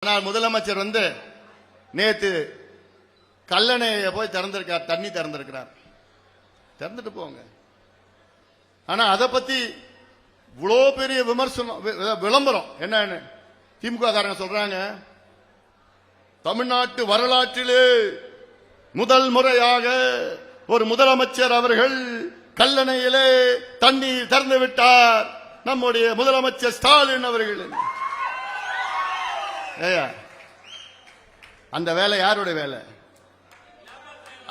ஆனால் முதலமைச்சர் நேத்து கல்லணையை போய் திறந்திருக்கார், தண்ணி திறந்திருக்கிறார். திறந்துட்டு போங்க. ஆனா அதை பத்தி இவ்வளோ பெரிய விமர்சனம், விளம்பரம் என்னன்னு திமுக காரங்க சொல்றாங்க. தமிழ்நாட்டு வரலாற்றிலே முதல் முறையாக ஒரு முதலமைச்சர் அவர்கள் கல்லணையிலே தண்ணீர் திறந்து விட்டார், நம்முடைய முதலமைச்சர் ஸ்டாலின் அவர்கள். அந்த வேலை யாருடைய வேலை?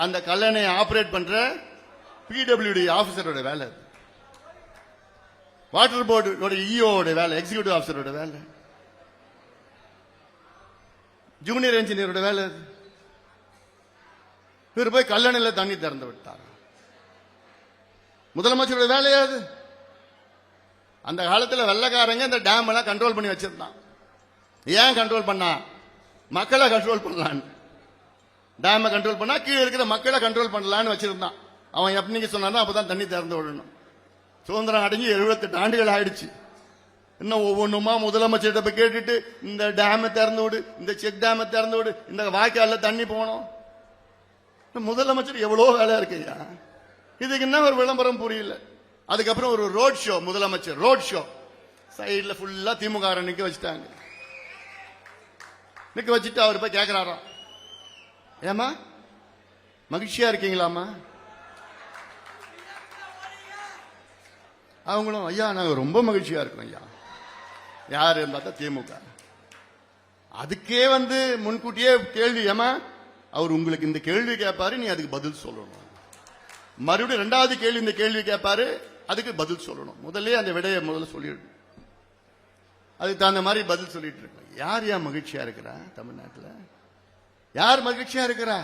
அந்த கல்லணையை ஆபரேட் பண்ற பிடபிள்யூடி ஆபீசரோட வேலை, வாட்டர் போர்டு இஓட வேலை, எக்ஸிகியூட்டிவ் ஆபீசரோட வேலை, ஜூனியர் இன்ஜினியரோட வேலை. இவர் போய் கல்லணையில தண்ணி திறந்து விட்டார். முதலமைச்சரோட வேலையாது? அந்த காலத்தில் வெள்ளக்காரங்க இந்த டேம் எல்லாம் கண்ட்ரோல் பண்ணி வச்சிருந்தான். ஏன் கண்ட்ரோல் பண்ணா? மக்களை கண்ட்ரோல் பண்ணலான்னு. டேமை கண்ட்ரோல் பண்ணா கீழே இருக்கிற மக்களை கண்ட்ரோல் பண்ணலான்னு வச்சிருந்தான். அவன் எப்படின்னு சொன்னா அப்பதான் தண்ணி திறந்து விடணும். சுதந்திரம் அடைஞ்சு 78 ஆண்டுகள் ஆயிடுச்சு. இன்னும் ஒவ்வொன்றுமா முதலமைச்சர்கிட்ட போய் கேட்டுட்டு இந்த டேமை திறந்து விடு, இந்த செக் டேமை திறந்து விடு, இந்த வாய்க்கால தண்ணி போகணும். முதலமைச்சர் எவ்வளவு வேலை இருக்குயா. இதுக்கு என்ன ஒரு விளம்பரம் புரியல. அதுக்கப்புறம் ஒரு ரோட் ஷோ, முதலமைச்சர் ரோட் ஷோ சைட்ல ஃபுல்லா திமுக நிக்க வச்சுட்டாங்க. நிக்க வச்சுட்டு அவர் போய் கேட்கிறாராம், ஏமா மகிழ்ச்சியா இருக்கீங்களாமா? அவங்களும் ஐயா நாங்க ரொம்ப மகிழ்ச்சியா இருக்கோம் ஐயா. யாரு பார்த்தா திமுக. அதுக்கே முன்கூட்டியே கேள்வி, ஏமா அவர் உங்களுக்கு இந்த கேள்வி கேட்பாரு, நீ அதுக்கு பதில் சொல்லணும். மறுபடியும் 2வது கேள்வி இந்த கேள்வி கேட்பாரு, அதுக்கு பதில் சொல்லணும். முதல்ல அந்த விடையை முதல்ல சொல்லிடணும். அதுக்கு தகுந்த மாதிரி பதில் சொல்லிட்டு இருக்கோம். யார் மகிழ்ச்சியா இருக்கிறா தமிழ்நாட்டில்? யார் மகிழ்ச்சியா இருக்கிறா?